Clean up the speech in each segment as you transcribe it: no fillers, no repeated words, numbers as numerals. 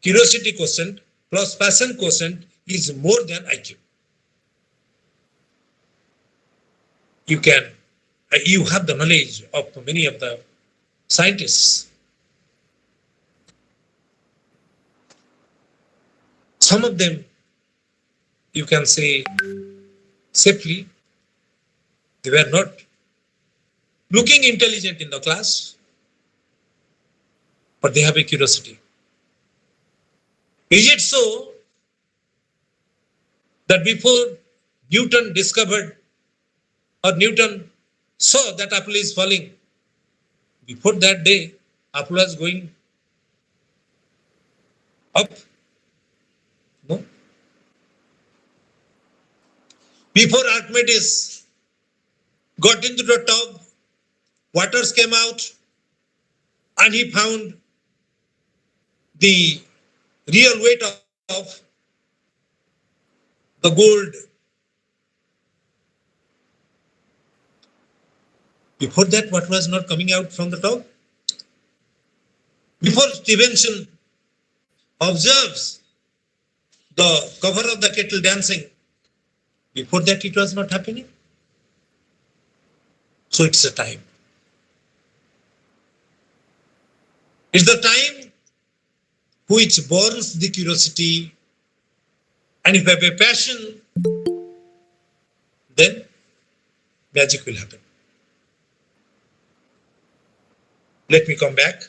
curiosity quotient plus passion quotient is more than IQ. You have the knowledge of many of the scientists. Some of them, you can say safely, they were not looking intelligent in the class, but they have a curiosity. Is it so that before Newton discovered or Newton saw that apple is falling, before that day, apple was going up? No. Before Archimedes got into the tub, waters came out, and he found the real weight of the gold. Before that, what was not coming out from the tub? Before Stevenson observes the cover of the kettle dancing, before that it was not happening. So it's a time. It's the time which burns the curiosity, and if I have a passion, then magic will happen. Let me come back.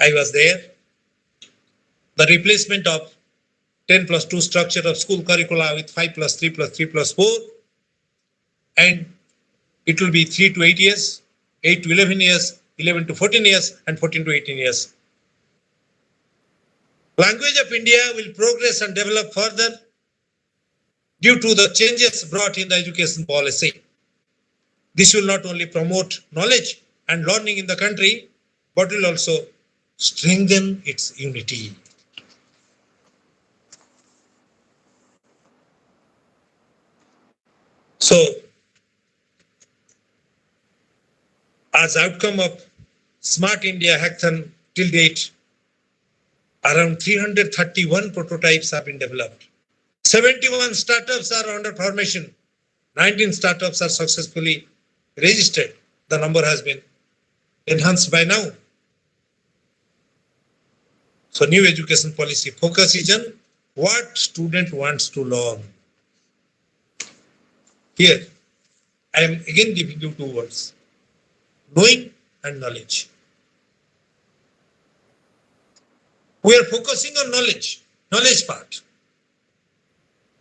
I was there. The replacement of 10+2 structure of school curricula with 5+3+3+4, and it will be 3 to 8 years, 8 to 11 years, 11 to 14 years, and 14 to 18 years. Language of India will progress and develop further due to the changes brought in the education policy. This will not only promote knowledge and learning in the country, but will also strengthen its unity. So, as outcome of Smart India Hackathon till date, around 331 prototypes have been developed. 71 startups are under formation. 19 startups are successfully registered. The number has been enhanced by now. So new education policy focus is on what student wants to learn. Here, I am again giving you two words: knowing and knowledge. We are focusing on knowledge part.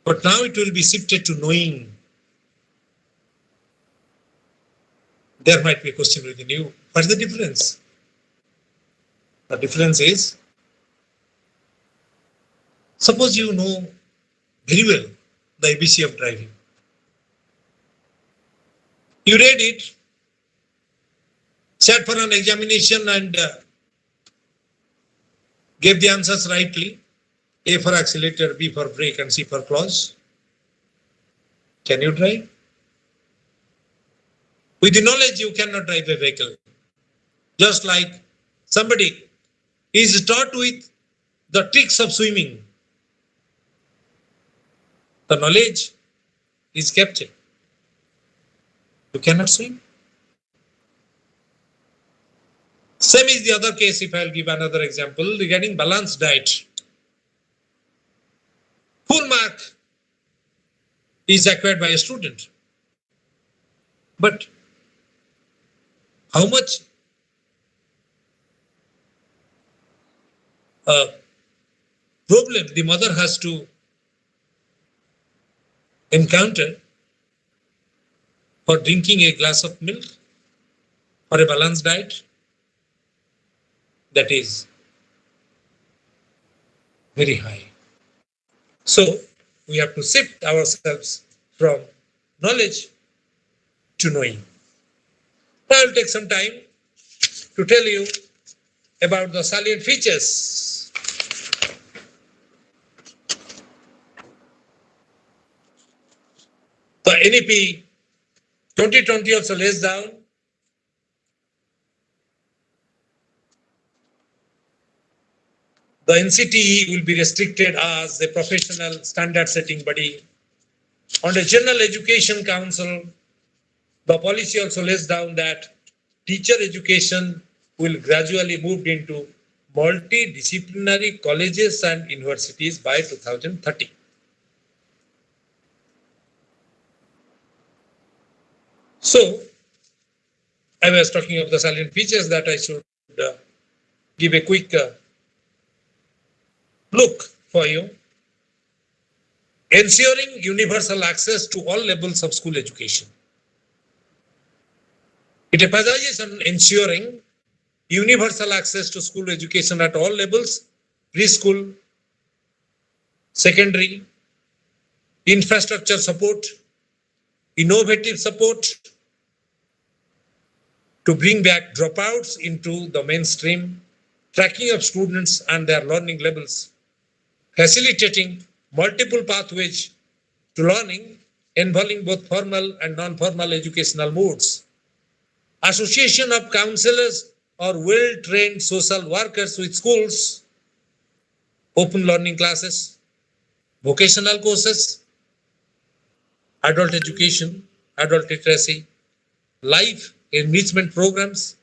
But now it will be shifted to knowing. There might be a question within you. What's the difference? The difference is, suppose you know very well the ABC of driving. You read it, sat for an examination and gave the answers rightly. A for accelerator, B for brake, and C for clutch. Can you drive? With the knowledge, you cannot drive a vehicle. Just like somebody is taught with the tricks of swimming, the knowledge is captured. You cannot swim. Same is the other case if I will give another example regarding balanced diet. Full mark is acquired by a student. But how much problem the mother has to encounter for drinking a glass of milk for a balanced diet? That is very high. So we have to shift ourselves from knowledge to knowing. I will take some time to tell you about the salient features. The NEP 2020 also lays down The NCTE will be restricted as a professional standard setting body. On the General Education Council, the policy also lays down that teacher education will gradually move into multidisciplinary colleges and universities by 2030. So, I was talking of the salient features that I should give a quick look for you. Ensuring universal access to all levels of school education. It emphasizes on ensuring universal access to school education at all levels, preschool, secondary, infrastructure support, innovative support to bring back dropouts into the mainstream, tracking of students and their learning levels, facilitating multiple pathways to learning involving both formal and non-formal educational modes, association of counselors or well-trained social workers with schools, open learning classes, vocational courses, adult education, adult literacy, life enrichment programs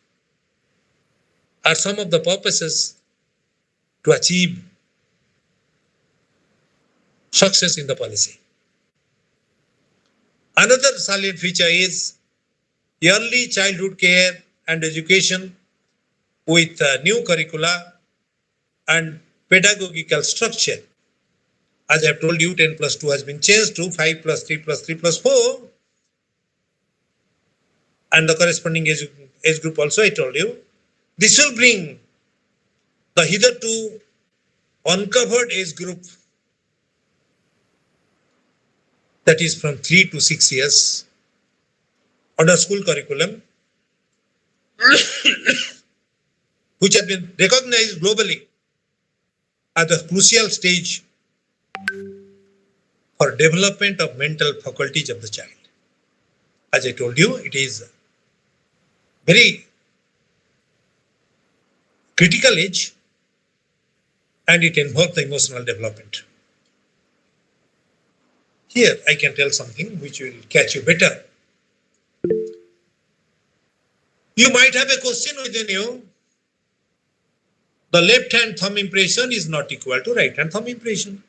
are some of the purposes to achieve success in the policy. Another salient feature is early childhood care and education with new curricula and pedagogical structure. As I have told you, 10 plus 2 has been changed to 5 plus 3 plus 3 plus 4. And the corresponding age group also I told you. This will bring the hitherto uncovered age group, that is from 3 to 6 years, under school curriculum, which has been recognized globally as a crucial stage for development of mental faculties of the child. As I told you, it is very critical age and it involves the emotional development. Here I can tell something which will catch you better. You might have a question within you. The left hand thumb impression is not equal to right hand thumb impression.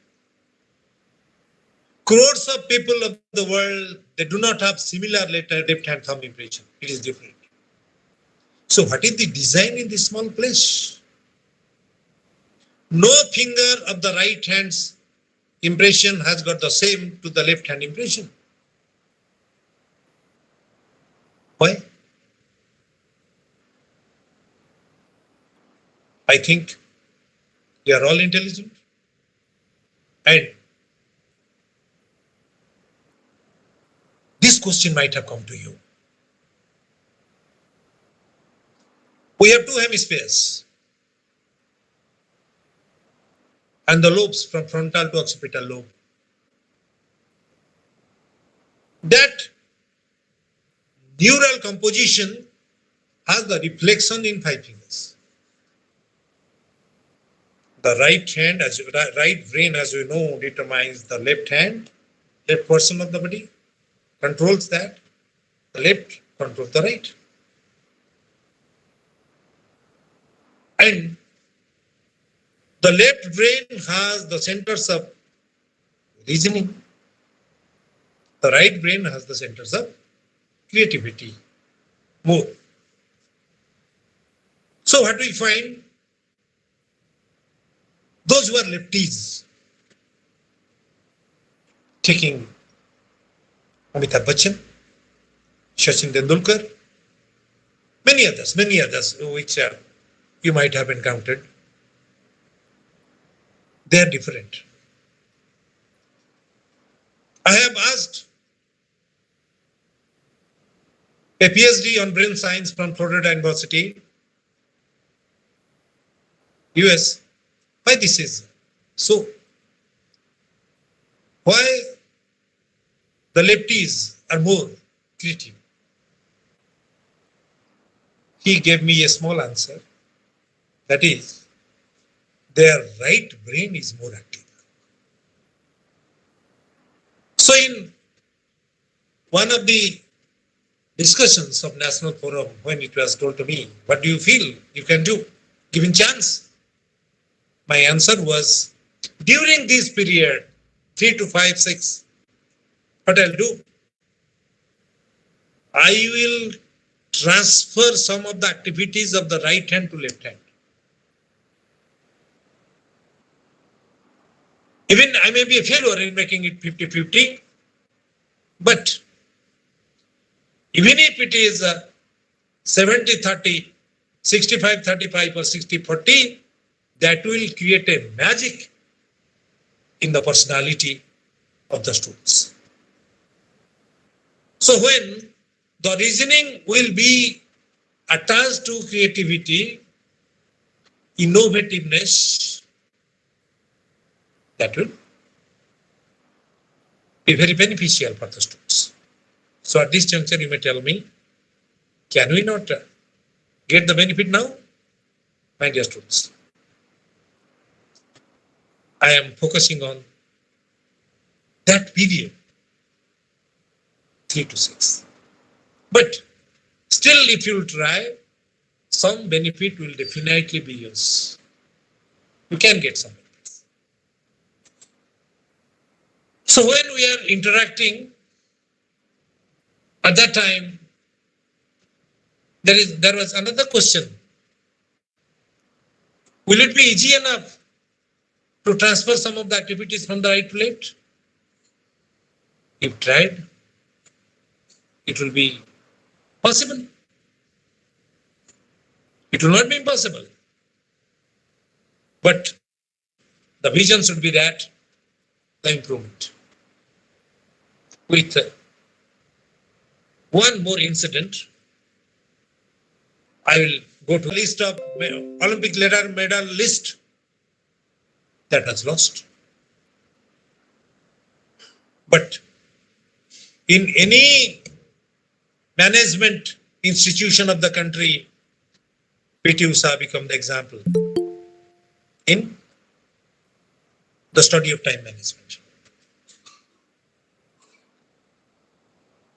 Crores of people of the world, they do not have similar left hand thumb impression. It is different. So what is the design in this small place? No finger of the right hand's impression has got the same to the left hand impression. Why? I think they are all intelligent. And this question might have come to you. We have two hemispheres and the lobes from frontal to occipital lobe. That neural composition has the reflection in 5 fingers. The right brain, as you know, determines the left portion of the body, controls that. The left controls the right. And the left brain has the centers of reasoning. The right brain has the centers of creativity, mood. So what do we find? Those who are lefties, taking Amitabh Bachchan, Sachin Tendulkar, many others, which you might have encountered, they are different. I have asked a PhD on brain science from Florida University, US, why this is so? Why the lefties are more creative? He gave me a small answer. That is, their right brain is more active. So in one of the discussions of National Forum, when it was told to me, what do you feel you can do given chance? My answer was, during this period, 3 to 5, 6, what I'll do, I will transfer some of the activities of the right hand to left hand. Even I may be a failure in making it 50-50, but even if it is 70-30, 65-35 or 60-40, that will create a magic in the personality of the students. So when the reasoning will be attached to creativity, innovativeness, that will be very beneficial for the students. So at this juncture, you may tell me, can we not get the benefit now? My dear students, I am focusing on that period, 3 to 6. But still, if you try, some benefit will definitely be yours. You can get some benefits. So when we are interacting, at that time, there was another question. Will it be easy enough to transfer some of the activities from the right to left? If tried, it will be possible. It will not be impossible. But the vision should be that the improvement. With one more incident, I will go to a list of Olympic medal list that was lost. But in any management institution of the country, PT Usha become the example in the study of time management.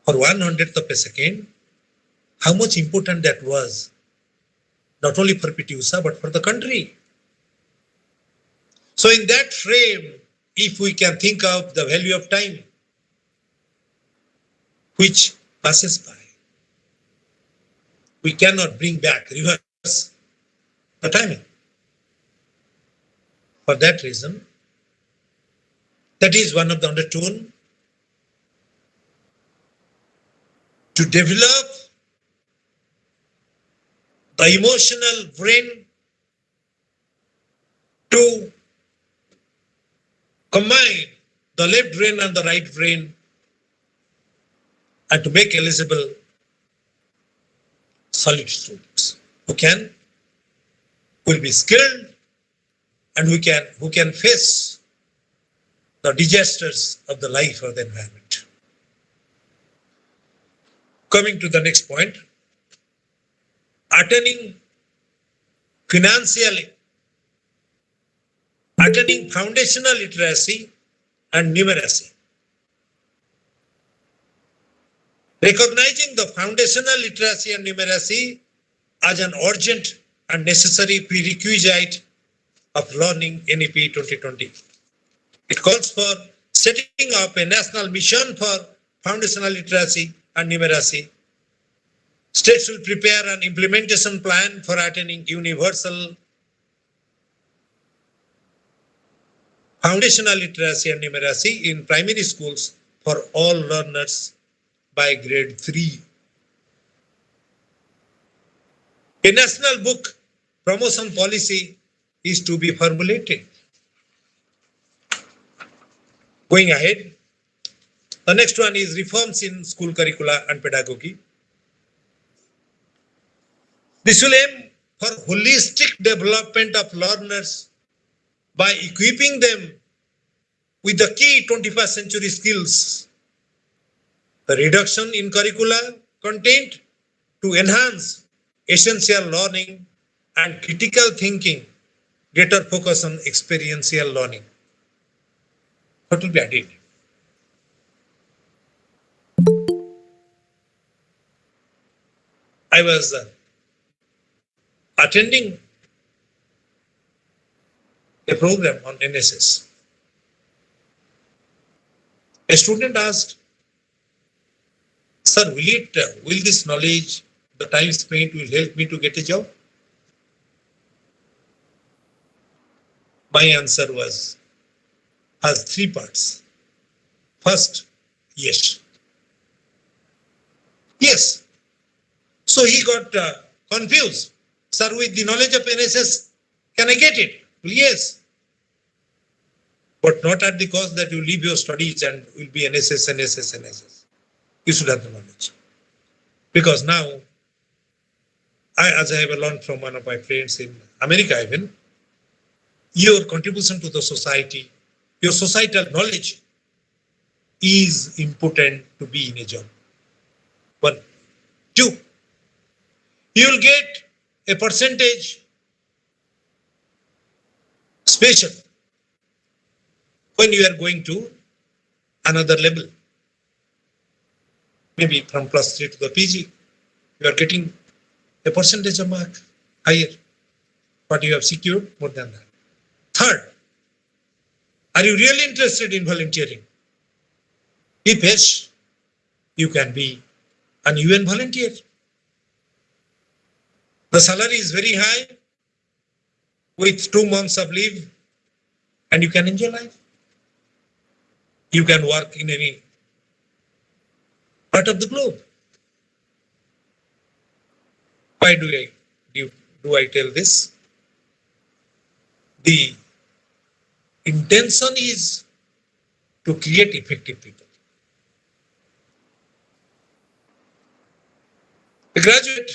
For 1/100th of a second, how much important that was, not only for PT Usha, but for the country. So in that frame, if we can think of the value of time, which passes by, we cannot bring back, reverse the timing. For that reason, that is one of the undertone to develop the emotional brain, to combine the left brain and the right brain, and to make eligible solid students will be skilled and who can face the disasters of the life or the environment. Coming to the next point, attaining foundational literacy and numeracy. Recognizing the foundational literacy and numeracy as an urgent and necessary prerequisite of learning NEP 2020. It calls for setting up a national mission for foundational literacy and numeracy. States will prepare an implementation plan for attaining universal foundational literacy and numeracy in primary schools for all learners by grade 3. A national book promotion policy is to be formulated. Going ahead, the next one is reforms in school curricula and pedagogy. This will aim for holistic development of learners by equipping them with the key 21st century skills. The reduction in curricula content to enhance essential learning and critical thinking greater focus on experiential learning. What will be added? I was attending a program on NSS. A student asked, "Sir, will this knowledge, the time spent, will help me to get a job?" My answer has three parts. First, yes. Yes. So he got confused. "Sir, with the knowledge of NSS, can I get it?" Well, yes. But not at the cost that you leave your studies and will be NSS. You should have the knowledge. Because now, as I have learned from one of my friends in America even, your contribution to the society, your societal knowledge is important to be in a job. 1. 2. You will get a percentage special when you are going to another level. Maybe from +3 to the PG, you are getting a percentage of mark higher, but you have secured more than that. Third, are you really interested in volunteering? If yes, you can be an UN volunteer. The salary is very high with 2 months of leave and you can enjoy life. You can work in any part of the globe. Why do I tell this? The intention is to create effective people. A graduate,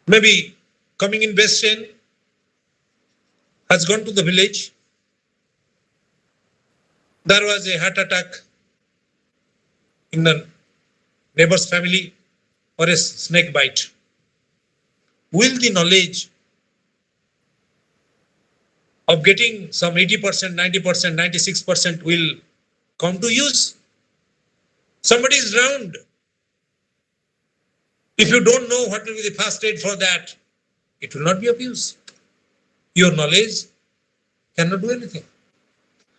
maybe coming in West End, has gone to the village. There was a heart attack in the neighbor's family or a snake bite. Will the knowledge of getting some 80%, 90%, 96% will come to use? Somebody is drowned. If you don't know what will be the first aid for that, it will not be of use. Your knowledge cannot do anything.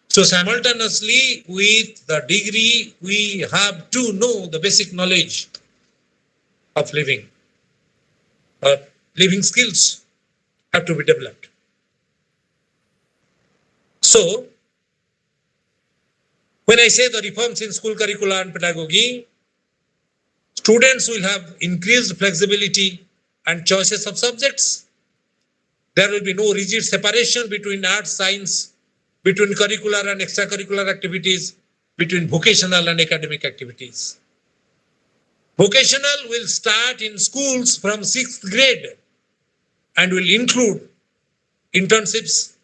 So simultaneously with the degree, we have to know the basic knowledge of living. Living skills have to be developed. So, when I say the reforms in school curricula and pedagogy, students will have increased flexibility and choices of subjects. There will be no rigid separation between arts, science, between curricular and extracurricular activities, between vocational and academic activities. Vocational will start in schools from 6th grade and will include internships,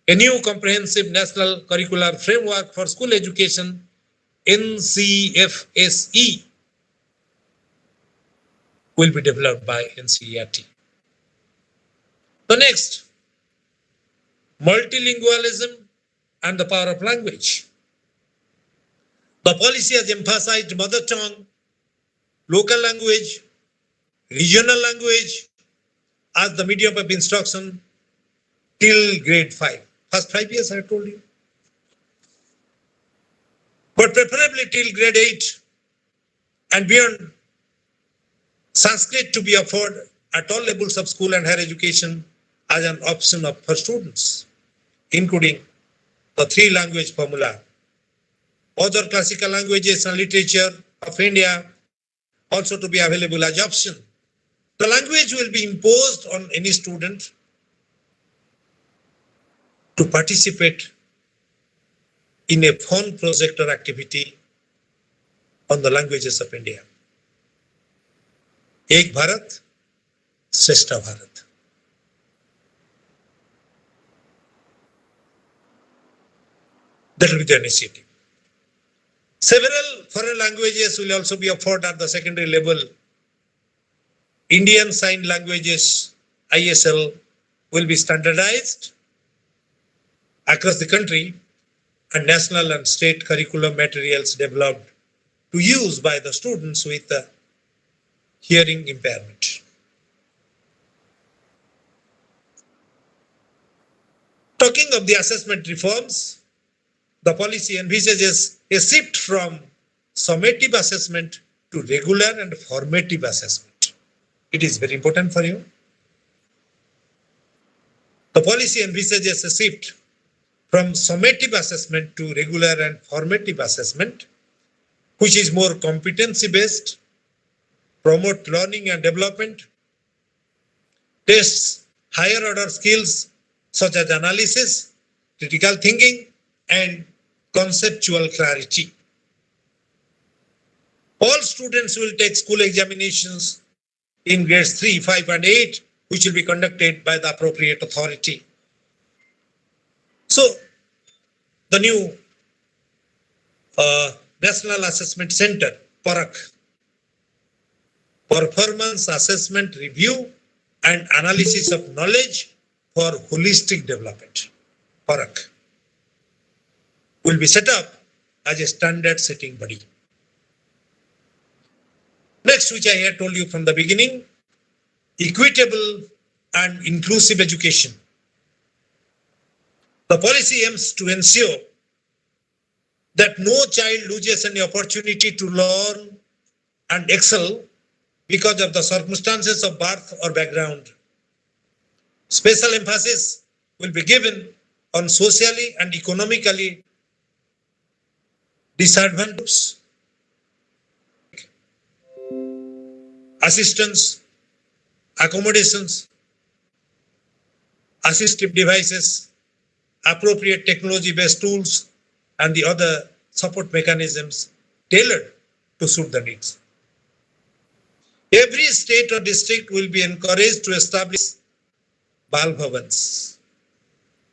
a new comprehensive national curricular framework for school education, NCFSE, will be developed by NCERT. The next, multilingualism and the power of language. The policy has emphasized mother tongue, local language, regional language as the medium of instruction till grade 5. First 5 years I told you. But preferably till grade 8 and beyond, Sanskrit to be offered at all levels of school and higher education as an option for students, including the 3-language formula. Other classical languages and literature of India also to be available as option. The language will be imposed on any student to participate in a fun project or activity on the languages of India. Ek Bharat, Shrestha Bharat. That will be the initiative. Several foreign languages will also be offered at the secondary level. Indian Sign Languages ISL will be standardized across the country, and national and state curriculum materials developed to use by the students with hearing impairment. Talking of the assessment reforms, the policy envisages a shift from summative assessment to regular and formative assessment. It is very important for you. The policy envisages a shift from summative assessment to regular and formative assessment, which is more competency-based, promote learning and development, tests higher order skills such as analysis, critical thinking, and conceptual clarity. All students will take school examinations in grades 3, 5, and 8, which will be conducted by the appropriate authority. So, the new National Assessment Center, PARAK, Performance Assessment Review and Analysis of Knowledge for Holistic Development, PARAK, will be set up as a standard setting body. Next, which I had told you from the beginning, equitable and inclusive education. The policy aims to ensure that no child loses any opportunity to learn and excel because of the circumstances of birth or background. Special emphasis will be given on socially and economically disadvantaged groups. Assistance, accommodations, assistive devices, appropriate technology-based tools, and the other support mechanisms tailored to suit the needs. Every state or district will be encouraged to establish Bal Bhavans.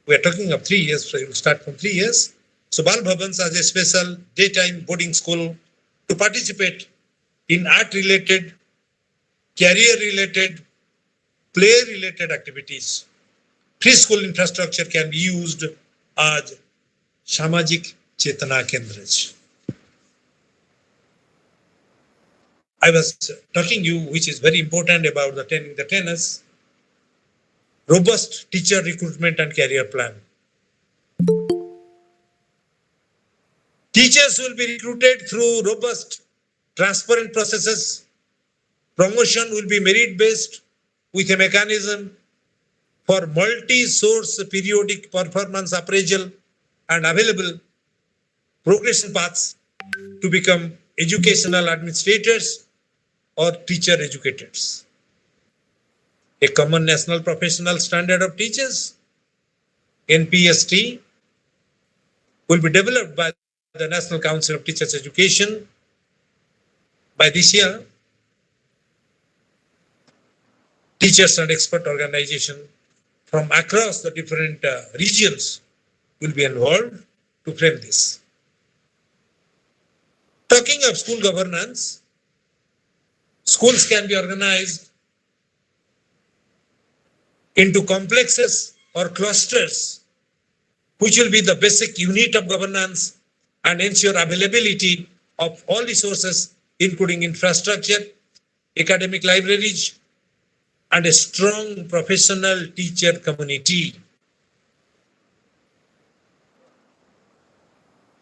We are talking of 3 years, so it will start from 3 years. So Bal Bhavans as a special daytime boarding school to participate in art-related, career-related, play-related activities. Preschool infrastructure can be used as Samajik Chetana Kendraj. I was talking you, which is very important about the tenets, robust teacher recruitment and career plan. Teachers will be recruited through robust, transparent processes. Promotion will be merit-based with a mechanism for multi-source periodic performance appraisal and available progression paths to become educational administrators or teacher educators. A common national professional standard of teachers, NPST, will be developed by the National Council of Teachers Education by this year. Teachers and expert organization from across the different regions will be involved to frame this. Talking of school governance, schools can be organized into complexes or clusters, which will be the basic unit of governance and ensure availability of all resources, including infrastructure, academic libraries, and a strong professional teacher community.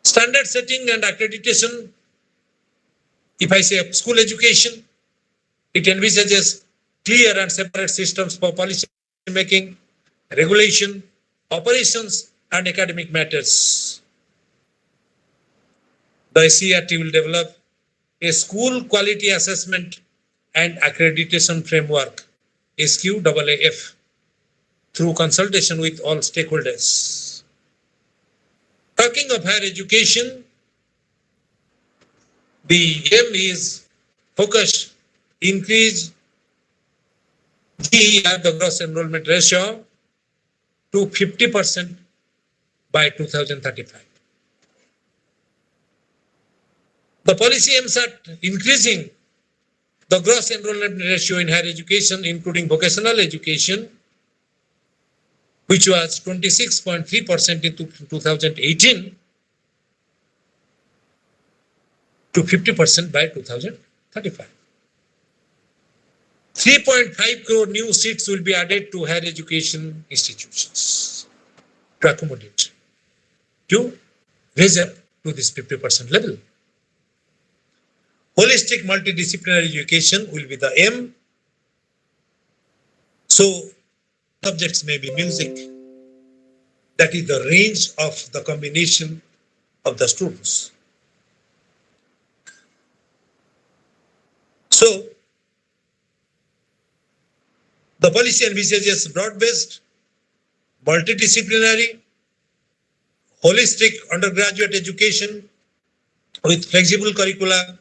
Standard setting and accreditation, if I say school education, it envisages clear and separate systems for policy making, regulation, operations, and academic matters. The CRT will develop a school quality assessment and accreditation framework, SQAAF, through consultation with all stakeholders. Talking of higher education, the aim is focus, increase GER, the gross enrollment ratio, to 50% by 2035. The policy aims at increasing The gross enrollment ratio in higher education, including vocational education, which was 26.3% in 2018, to 50% by 2035. 3.5 crore new seats will be added to higher education institutions to accommodate, to raise up to this 50% level. Holistic multidisciplinary education will be the aim. So subjects may be music. That is the range of the combination of the students. So the policy envisages broad-based, multidisciplinary, holistic undergraduate education with flexible curricula,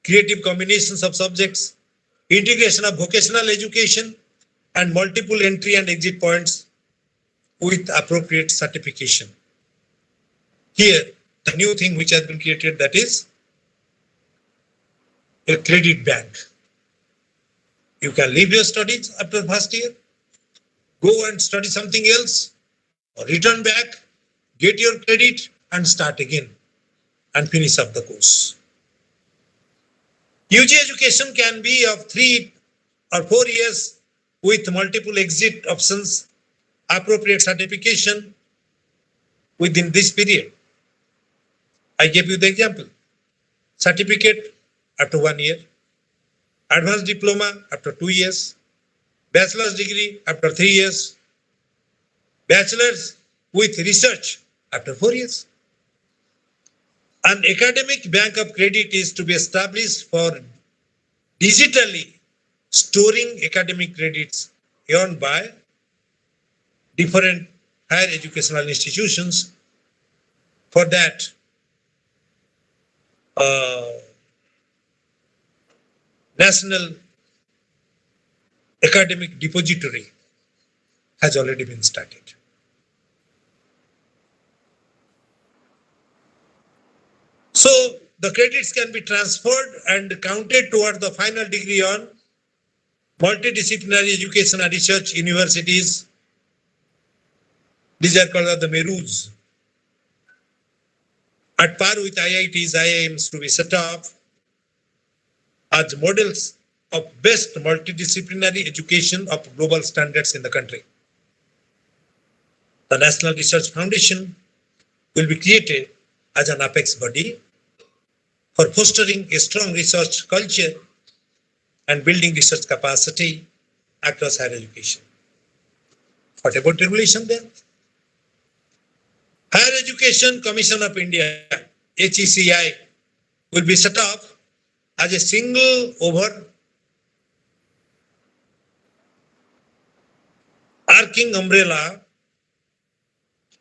creative combinations of subjects, integration of vocational education, and multiple entry and exit points with appropriate certification. Here, the new thing which has been created, that is a credit bank. You can leave your studies after first year, go and study something else, or return back, get your credit and start again and finish up the course. UG education can be of 3 or 4 years with multiple exit options, appropriate certification within this period. I gave you the example. Certificate after 1 year, advanced diploma after 2 years, bachelor's degree after 3 years, bachelor's with research after 4 years. An academic bank of credit is to be established for digitally storing academic credits earned by different higher educational institutions. For that, National Academic Depository has already been started. So the credits can be transferred and counted toward the final degree on multidisciplinary education and research universities. These are called the MERUs. At par with IITs, IIMs to be set up as models of best multidisciplinary education of global standards in the country. The National Research Foundation will be created as an apex body for fostering a strong research culture and building research capacity across higher education. What about regulation then? Higher Education Commission of India, HECI, will be set up as a single overarching umbrella,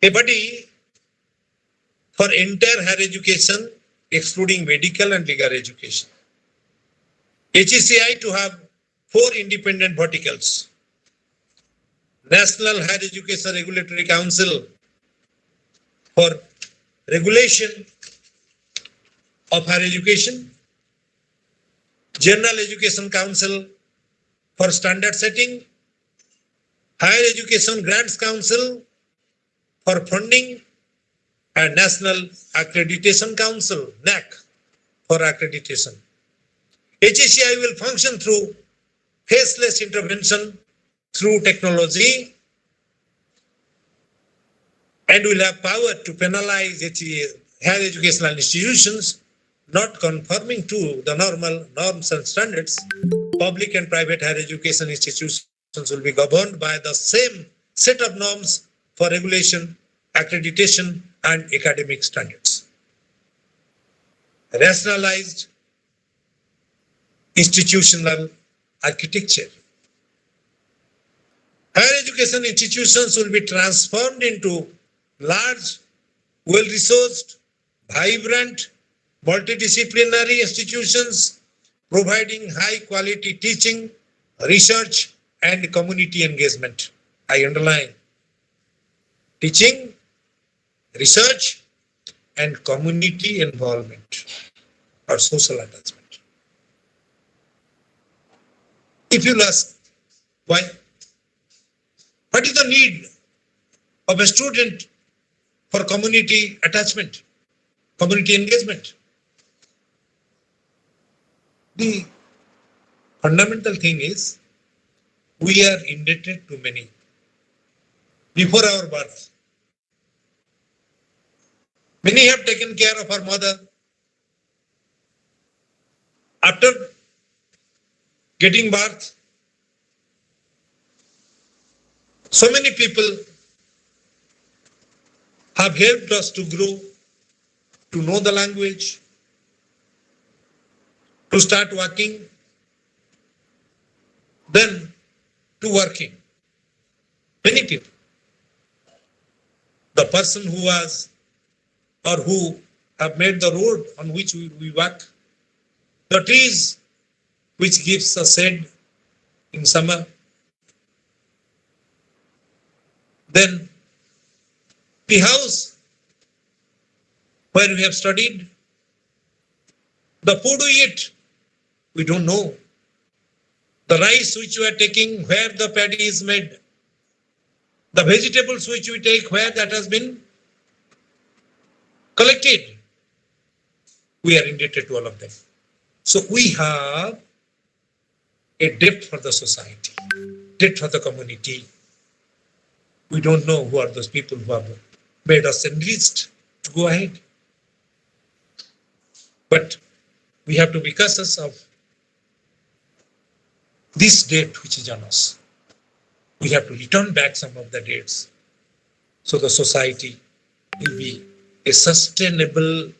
a body for entire higher education, excluding medical and legal education. HECI to have 4 independent verticals: National Higher Education Regulatory Council for regulation of higher education, General Education Council for standard setting, Higher Education Grants Council for funding, and National Accreditation Council, NAC, for accreditation. HECI will function through faceless intervention through technology and will have power to penalize higher educational institutions not conforming to the normal norms and standards. Public and private higher education institutions will be governed by the same set of norms for regulation, accreditation, and academic standards. Rationalized institutional architecture. Higher education institutions will be transformed into large, well-resourced, vibrant, multidisciplinary institutions providing high-quality teaching, research, and community engagement. I underline teaching, research, and community involvement or social attachment. If you'll ask, why? What is the need of a student for community attachment, community engagement? The fundamental thing is we are indebted to many. Before our birth, many have taken care of our mother. After getting birth, so many people have helped us to grow, to know the language, to start working, then to working. Many people. The person who was or who have made the road on which we walk, the trees which gives us shade in summer, then the house where we have studied, the food we eat, we don't know. The rice which we are taking, where the paddy is made, the vegetables which we take, where that has been collected, we are indebted to all of them. So we have a debt for the society, debt for the community. We don't know who are those people who have made us enriched to go ahead. But we have to be cautious of this debt which is on us. We have to return back some of the debts so the society will be a sustainable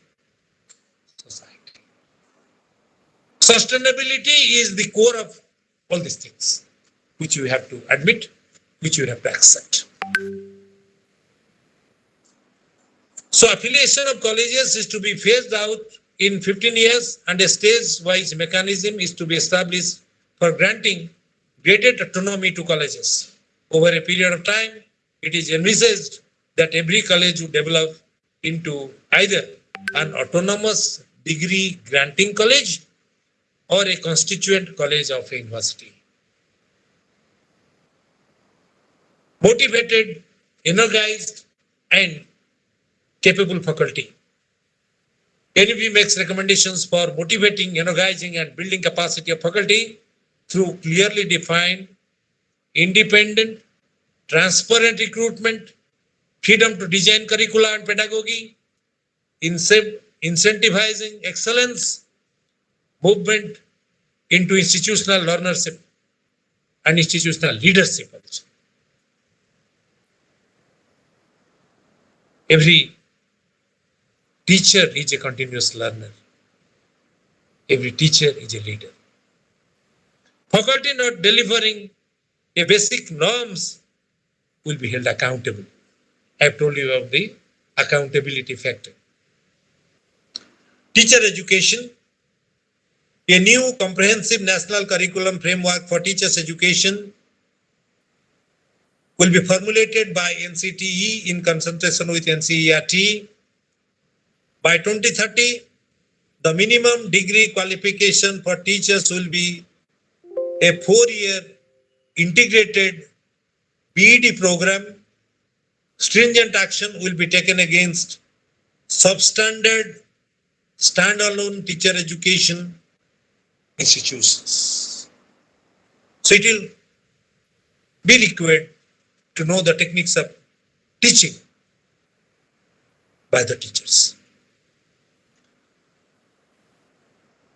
society. Sustainability is the core of all these things, which you have to admit, which you have to accept. So affiliation of colleges is to be phased out in 15 years, and a stage-wise mechanism is to be established for granting graded autonomy to colleges. Over a period of time, it is envisaged that every college would develop into either an autonomous degree granting college or a constituent college of a university. Motivated, energized, and capable faculty. NUP makes recommendations for motivating, energizing, and building capacity of faculty through clearly defined, independent, transparent recruitment, freedom to design curricula and pedagogy, incentivizing excellence, movement into institutional learnership and institutional leadership also. Every teacher is a continuous learner. Every teacher is a leader. Faculty not delivering a basic norms will be held accountable. I have told you of the accountability factor. Teacher education. A new comprehensive national curriculum framework for teachers' education will be formulated by NCTE in consultation with NCERT. By 2030, the minimum degree qualification for teachers will be a 4-year integrated BEd program. Stringent action will be taken against substandard, standalone teacher education institutions. So it will be required to know the techniques of teaching by the teachers.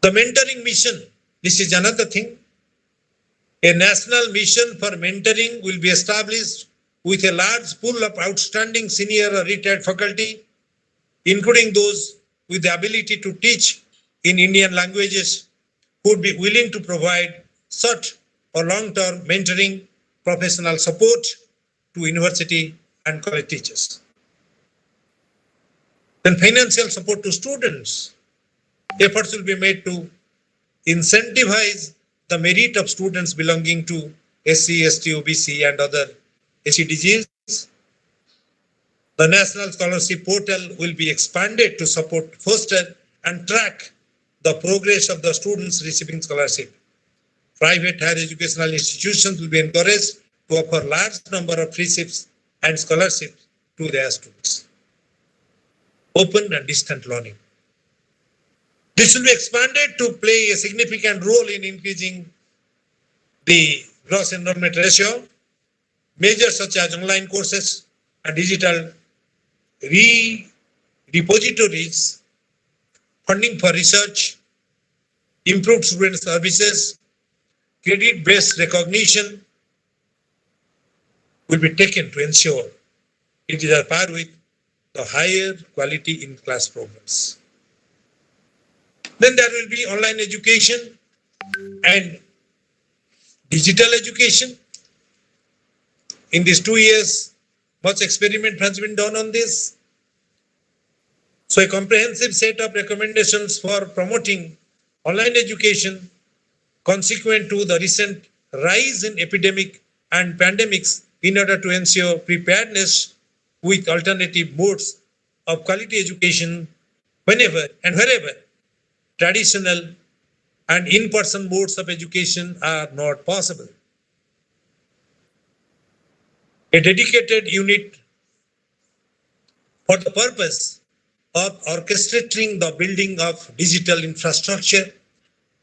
The mentoring mission, this is another thing. A national mission for mentoring will be established with a large pool of outstanding senior or retired faculty, including those with the ability to teach in Indian languages, who would be willing to provide short or long-term mentoring, professional support to university and college teachers. Then financial support to students. Efforts will be made to incentivize the merit of students belonging to SC, ST, OBC and other SEDGs. The National Scholarship Portal will be expanded to support, foster and track the progress of the students receiving scholarship. Private higher educational institutions will be encouraged to offer large number of free trips and scholarships to their students. Open and distant learning. This will be expanded to play a significant role in increasing the gross enrollment ratio. Measures such as online courses and digital repositories, funding for research, improved student services, credit-based recognition will be taken to ensure it is at par with the higher quality in class programs. Then there will be online education and digital education. In these 2 years, much experiment has been done on this. So a comprehensive set of recommendations for promoting online education consequent to the recent rise in epidemic and pandemics in order to ensure preparedness with alternative modes of quality education whenever and wherever traditional and in-person modes of education are not possible. A dedicated unit for the purpose of orchestrating the building of digital infrastructure,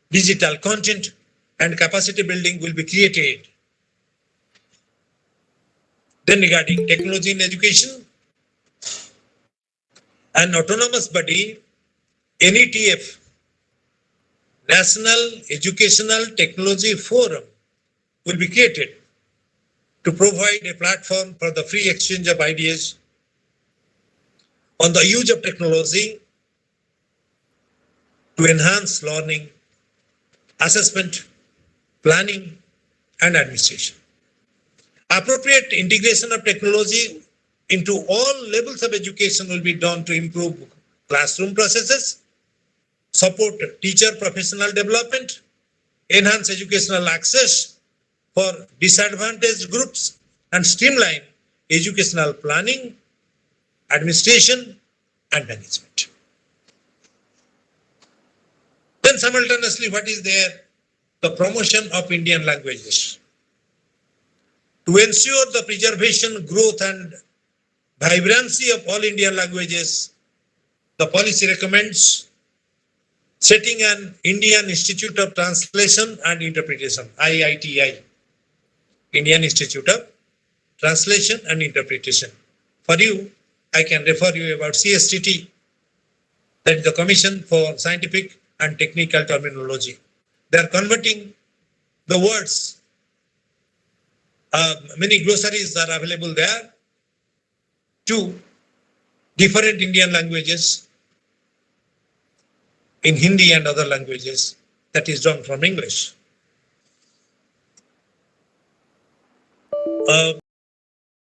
digital content, and capacity building will be created. Then regarding technology in education, an autonomous body, NETF, National Educational Technology Forum, will be created to provide a platform for the free exchange of ideas on the use of technology to enhance learning, assessment, planning, and administration. Appropriate integration of technology into all levels of education will be done to improve classroom processes, support teacher professional development, enhance educational access for disadvantaged groups, and streamline educational planning, administration, and management. Then simultaneously, what is there? The promotion of Indian languages. To ensure the preservation, growth, and vibrancy of all Indian languages, the policy recommends setting an Indian Institute of Translation and Interpretation, IITI, Indian Institute of Translation and Interpretation. For you, I can refer you about CSTT, that is the Commission for Scientific and Technical Terminology. They are converting the words. Many glossaries are available there to different Indian languages in Hindi and other languages, that is done from English.